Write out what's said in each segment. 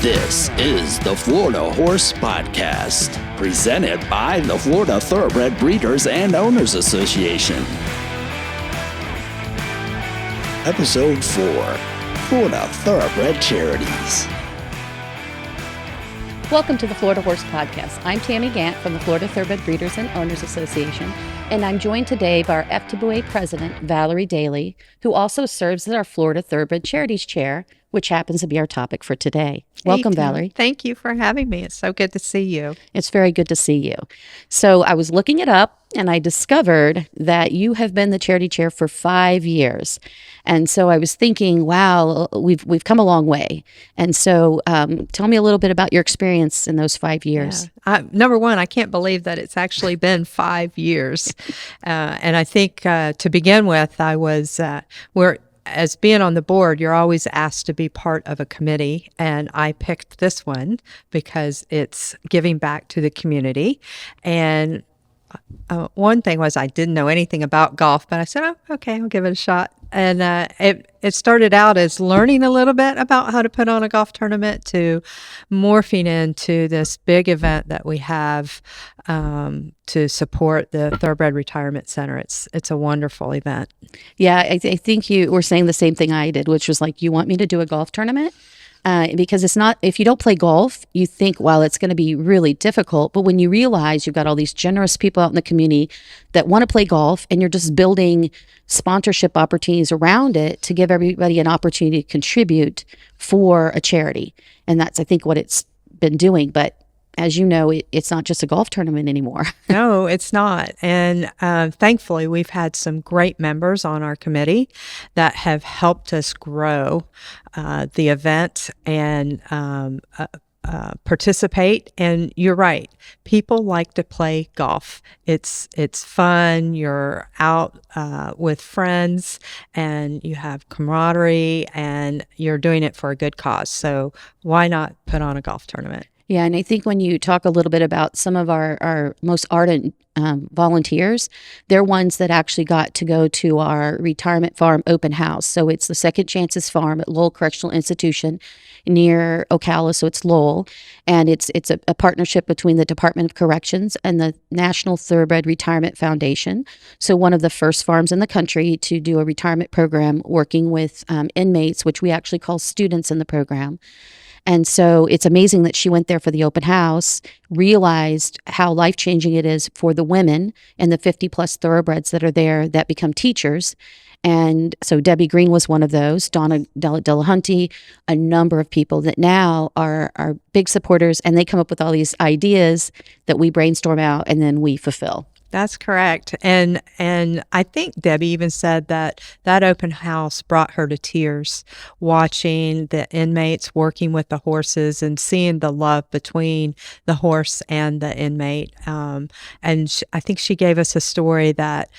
This is the Florida Horse Podcast, presented by the Florida Thoroughbred Breeders and Owners Association. Episode 4, Florida Thoroughbred Charities. Welcome to the Florida Horse Podcast. I'm Tammy Gantt from the Florida Thoroughbred Breeders and Owners Association, and I'm joined today by our FTBOA President Valerie Dailey, who also serves as our Florida Thoroughbred Charities Chair, which happens to be our topic for today. Welcome, Valerie. Thank you for having me. It's so good to see you. It's very good to see you. So I was looking it up, and I discovered that you have been the charity chair for 5 years. And so I was thinking, wow, we've come a long way. And so tell me a little bit about your experience in those 5 years. Yeah. Number one, I can't believe that it's actually been 5 years. And I think to begin with, as being on the board, you're always asked to be part of a committee, and I picked this one because it's giving back to the community. And one thing was I didn't know anything about golf, but I said, oh, okay, I'll give it a shot. And it started out as learning a little bit about how to put on a golf tournament to morphing into this big event that we have to support the Thoroughbred Retirement Center. It's a wonderful event. Yeah, I think you were saying the same thing I did, which was like, you want me to do a golf tournament? Because it's not, if you don't play golf, you think, well, it's going to be really difficult. But when you realize you've got all these generous people out in the community that want to play golf, and you're just building sponsorship opportunities around it to give everybody an opportunity to contribute for a charity. And that's, I think, what it's been doing. But as you know, it's not just a golf tournament anymore. No, it's not. And thankfully, we've had some great members on our committee that have helped us grow the event and participate. And you're right. People like to play golf. It's fun. You're out with friends, and you have camaraderie, and you're doing it for a good cause. So why not put on a golf tournament? Yeah, and I think when you talk a little bit about some of our most ardent volunteers, they're ones that actually got to go to our retirement farm open house. So it's the Second Chances Farm at Lowell Correctional Institution near Ocala, so it's Lowell. And it's a partnership between the Department of Corrections and the National Thoroughbred Retirement Foundation. So one of the first farms in the country to do a retirement program working with inmates, which we actually call students in the program. And so it's amazing that she went there for the open house, realized how life-changing it is for the women and the 50-plus thoroughbreds that are there that become teachers. And so Debbie Green was one of those, Donna Delahunty, a number of people that now are big supporters, and they come up with all these ideas that we brainstorm out and then we fulfill. That's correct. And I think Debbie even said that open house brought her to tears, watching the inmates working with the horses and seeing the love between the horse and the inmate. I think she gave us a story that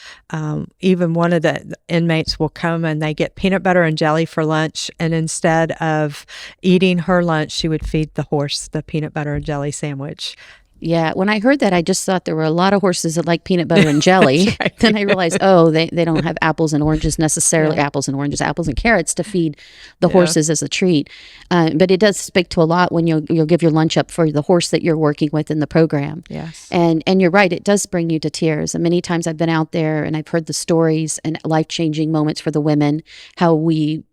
even one of the inmates will come and they get peanut butter and jelly for lunch, and instead of eating her lunch, she would feed the horse the peanut butter and jelly sandwich. Yeah, when I heard that, I just thought there were a lot of horses that like peanut butter and jelly. Right. Then I realized, they don't have apples and oranges necessarily, apples and carrots to feed the horses as a treat. But it does speak to a lot when you'll give your lunch up for the horse that you're working with in the program. Yes. And you're right, it does bring you to tears. And many times I've been out there and I've heard the stories and life-changing moments for the women, how we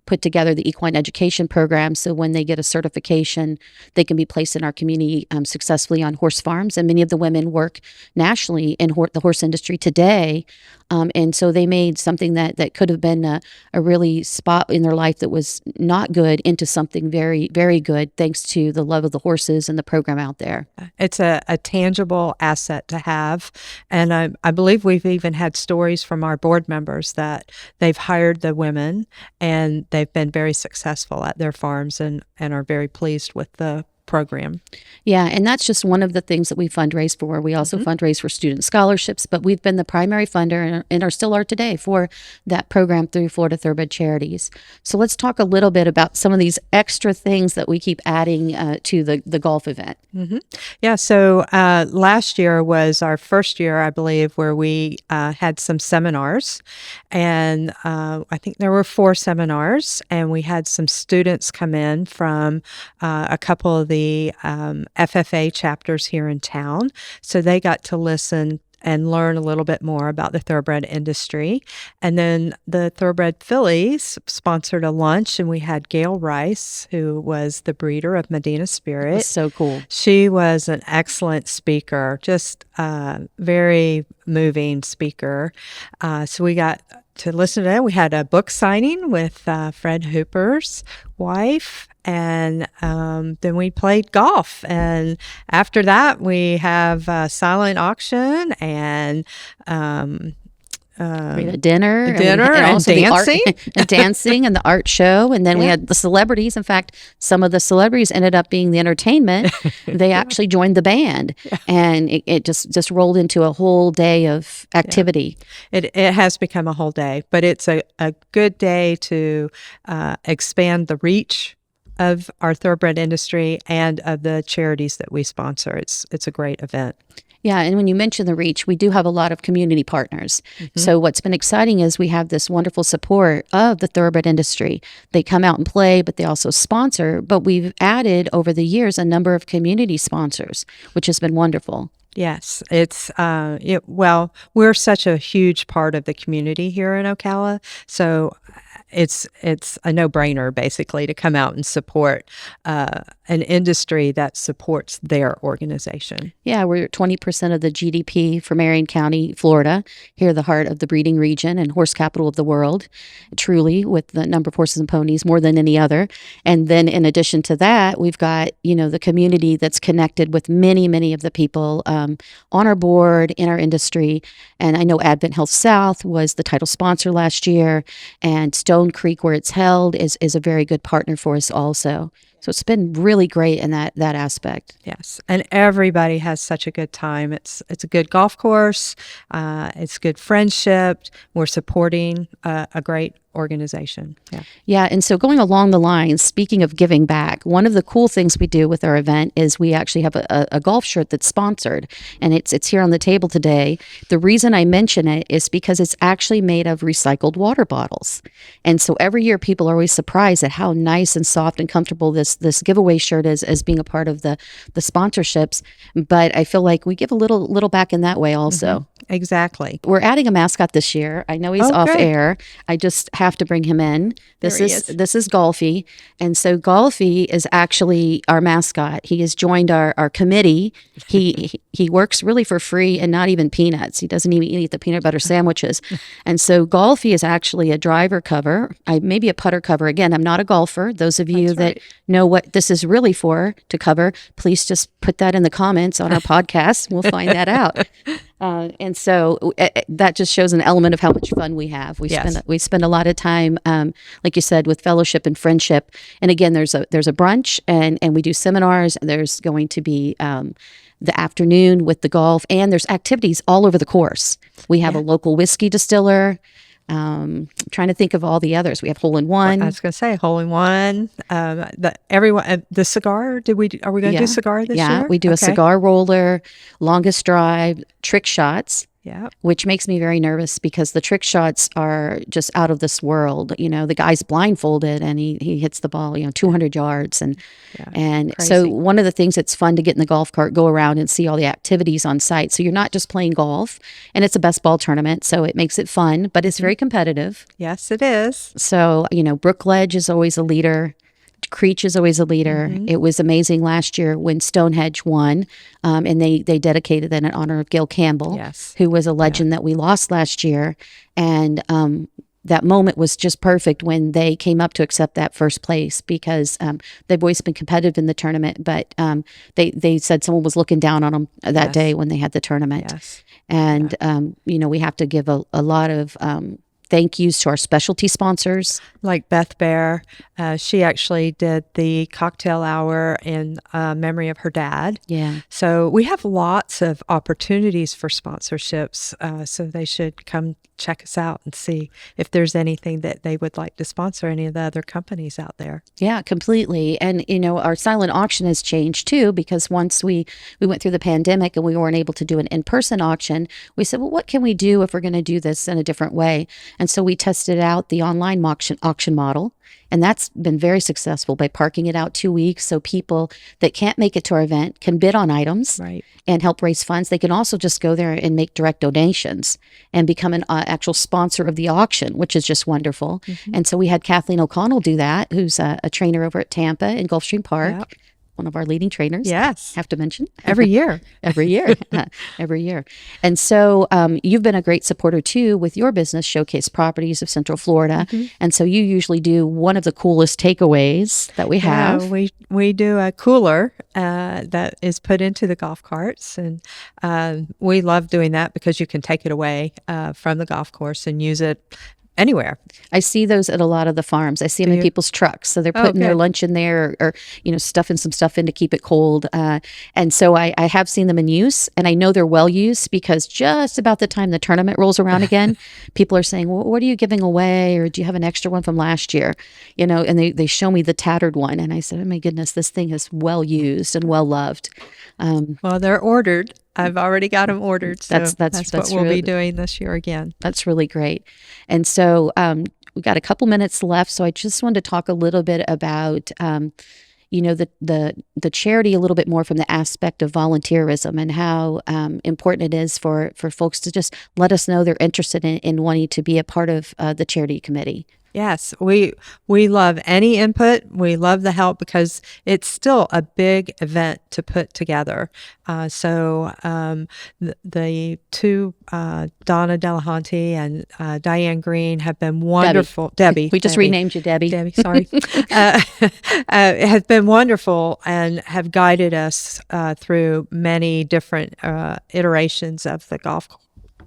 put together the equine education program, so when they get a certification, they can be placed in our community successfully on horse farms. And many of the women work nationally in the horse industry today. And so they made something that could have been a really spot in their life that was not good into something very, very good, thanks to the love of the horses and the program out there. It's a tangible asset to have. And I believe we've even had stories from our board members that they've hired the women and they've been very successful at their farms and are very pleased with the program. Yeah, and that's just one of the things that we fundraise for. We also fundraise for student scholarships, but we've been the primary funder and are still are today for that program through Florida Thoroughbred Charities. So let's talk a little bit about some of these extra things that we keep adding to the golf event. Yeah, so last year was our first year, I believe, where we had some seminars. And I think there were 4 seminars, and we had some students come in from a couple of the FFA chapters here in town. So they got to listen and learn a little bit more about the thoroughbred industry. And then the Thoroughbred Phillies sponsored a lunch, and we had Gail Rice, who was the breeder of Medina Spirit. That's so cool. She was an excellent speaker, just very moving speaker. So we got to listen to that. We had a book signing with Fred Hooper's wife, and then we played golf. And after that, we have a silent auction and We had a dinner, and also dancing. the art, and dancing and the art show. And then we had the celebrities. In fact, some of the celebrities ended up being the entertainment. They actually joined the band, and it just rolled into a whole day of activity. It has become a whole day, but it's a good day to expand the reach of our thoroughbred industry and of the charities that we sponsor. It's a great event. Yeah, and when you mention the reach, we do have a lot of community partners. So what's been exciting is we have this wonderful support of the thoroughbred industry. They come out and play, but they also sponsor. But we've added over the years a number of community sponsors, which has been wonderful. Yes, it's well, we're such a huge part of the community here in Ocala, so it's a no-brainer basically to come out and support an industry that supports their organization. Yeah, we're 20% of the GDP for Marion County, Florida, here the heart of the breeding region and horse capital of the world, truly, with the number of horses and ponies more than any other. And then in addition to that, we've got, the community that's connected with many, many of the people on our board, in our industry. And I know Advent Health South was the title sponsor last year, and Stone Creek, where it's held, is a very good partner for us also. So it's been really great in that aspect. Yes, and everybody has such a good time. It's a good golf course. It's good friendship. We're supporting a great organization. Yeah, and so going along the lines, speaking of giving back, one of the cool things we do with our event is we actually have a golf shirt that's sponsored, and it's here on the table today. The reason I mention it is because it's actually made of recycled water bottles. And so every year people are always surprised at how nice and soft and comfortable this giveaway shirt is as being a part of the sponsorships. But I feel like we give a little back in that way also. Exactly. We're adding a mascot this year. I know he's off air. I just have to bring him in. This is Golfy. And so Golfy is actually our mascot. He has joined our committee. He works really for free and not even peanuts. He doesn't even eat the peanut butter sandwiches. And so Golfy is actually a driver cover, maybe a putter cover. Again, I'm not a golfer. Those of you that know what this is really for to cover, please just put that in the comments on our podcast. We'll find that out. And so that just shows an element of how much fun we have. We spend a lot of time, like you said, with fellowship and friendship. And again, there's a brunch, and we do seminars. There's going to be the afternoon with the golf, and there's activities all over the course. We have a local whiskey distiller. Trying to think of all the others. We have hole in one. I was going to say hole in one. The cigar. Are we going to do cigar this year? Yeah, we do a cigar roller, longest drive, trick shots. Yeah. Which makes me very nervous because the trick shots are just out of this world. The guy's blindfolded and he hits the ball, 200 yards. And so one of the things that's fun to get in the golf cart, go around and see all the activities on site. So you're not just playing golf, and it's a best ball tournament. So it makes it fun, but it's very competitive. Yes, it is. So, Brookledge is always a leader. Creech is always a leader. It was amazing last year when Stonehenge won, and they dedicated that in honor of Gil Campbell, who was a legend that we lost last year. And that moment was just perfect when they came up to accept that first place, because they've always been competitive in the tournament, but they said someone was looking down on them that day when they had the tournament. And, we have to give a lot of thank yous to our specialty sponsors. Like Beth Bear, she actually did the cocktail hour in memory of her dad. Yeah. So we have lots of opportunities for sponsorships. So they should come check us out and see if there's anything that they would like to sponsor, any of the other companies out there. Yeah, completely. And, our silent auction has changed too, because once we went through the pandemic and we weren't able to do an in-person auction, we said, well, what can we do if we're going to do this in a different way? And so we tested out the online auction model. And that's been very successful by parking it out 2 weeks. So people that can't make it to our event can bid on items and help raise funds. They can also just go there and make direct donations and become an actual sponsor of the auction, which is just wonderful. And so we had Kathleen O'Connell do that, who's a trainer over at Tampa in Gulfstream Park. Yep. One of our leading trainers. Yes. Have to mention. Every year. Every year. Every year. And so you've been a great supporter too with your business, Showcase Properties of Central Florida. And so you usually do one of the coolest takeaways that we have. We do a cooler that is put into the golf carts. And we love doing that because you can take it away from the golf course and use it anywhere. I see those at a lot of the farms. I see them in people's trucks. So they're putting their lunch in there or stuffing some stuff in to keep it cold. And so I have seen them in use, and I know they're well used because just about the time the tournament rolls around again, people are saying, well, what are you giving away? Or do you have an extra one from last year? And they show me the tattered one. And I said, oh my goodness, this thing is well used and well loved. Well, they're ordered. I've already got them ordered. So that's what we'll really, be doing this year again. That's really great. And so we've got a couple minutes left. So I just wanted to talk a little bit about, the charity a little bit more from the aspect of volunteerism and how important it is for folks to just let us know they're interested in wanting to be a part of the charity committee. Yes, we love any input. We love the help because it's still a big event to put together. So the two, Donna Delahunty and Diane Green, have been wonderful. Debbie. We just renamed you Debbie. Debbie, sorry. Have been wonderful and have guided us through many different iterations of the golf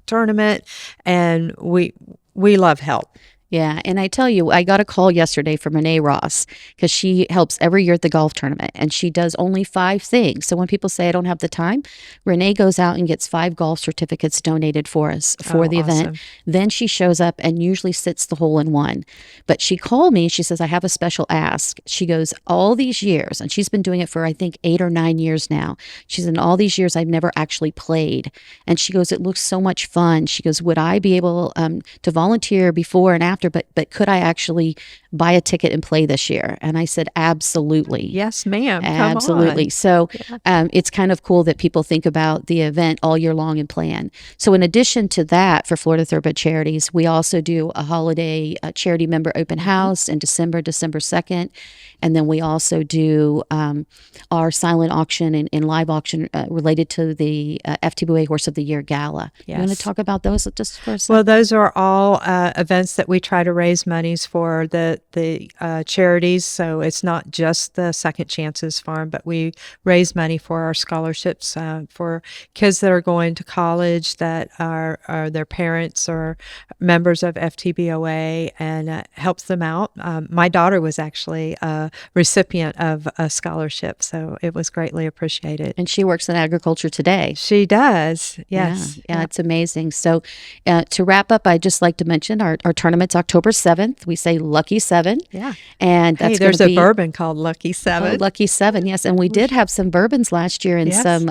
tournament. And we love help. Yeah. And I tell you, I got a call yesterday from Renee Ross because she helps every year at the golf tournament and she does only 5 things. So when people say I don't have the time, Renee goes out and gets 5 golf certificates donated for us for the event. Then she shows up and usually sits the hole in one. But she called me. She says, I have a special ask. She goes, all these years, and she's been doing it for, I think, 8 or 9 years now. She said, in all these years, I've never actually played. And she goes, it looks so much fun. She goes, would I be able to volunteer before and after? But could I actually buy a ticket and play this year? And I said, absolutely. Yes, ma'am. Absolutely. Come on. So it's kind of cool that people think about the event all year long and plan. So in addition to that, for Florida Thoroughbred Charities, we also do a holiday charity member open house in December 2nd. And then we also do our silent auction and live auction related to the FTBOA Horse of the Year Gala. Yes. You want to talk about those just for a second? Well, those are all events that we try to raise monies for the charities. So it's not just the Second Chances Farm, but we raise money for our scholarships for kids that are going to college that are their parents or members of FTBOA, and helps them out. My daughter was actually a recipient of a scholarship, so it was greatly appreciated. And she works in agriculture today. She does, yes. Yeah, it's amazing. So to wrap up, I'd just like to mention our tournament's October 7th. We say Lucky 7. Yeah. And that's there's a bourbon called Lucky 7. Oh, Lucky 7, yes. And we did have some bourbons last year and some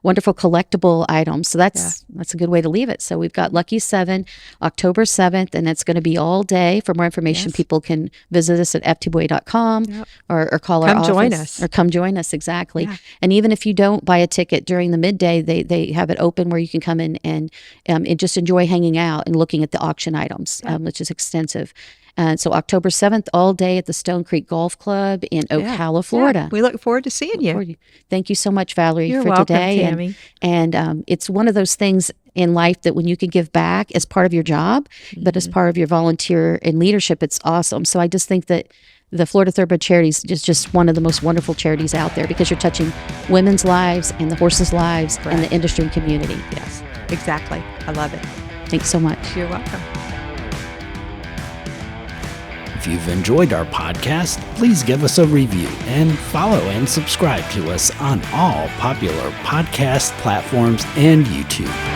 wonderful collectible items. So that's a good way to leave it. So we've got Lucky 7, October 7th, and it's going to be all day. For more information, people can visit us at ftboa.com or call our office. Come join us. Or come join us, exactly. Yeah. And even if you don't buy a ticket during the midday, they have it open where you can come in and just enjoy hanging out and looking at the auction items, which is extensive. So October 7th, all day at the Stone Creek Golf Club in Ocala, Florida. Yeah. We look forward to seeing you. Thank you so much, Valerie, You're for welcome, today. Tammy. And it's one of those things in life that when you can give back as part of your job, but as part of your volunteer and leadership, it's awesome. So I just think that the Florida Thoroughbred Charities is just one of the most wonderful charities out there because you're touching women's lives and the horses' lives and the industry and community. Yes, exactly. I love it. Thanks so much. You're welcome. If you've enjoyed our podcast, please give us a review and follow and subscribe to us on all popular podcast platforms and YouTube.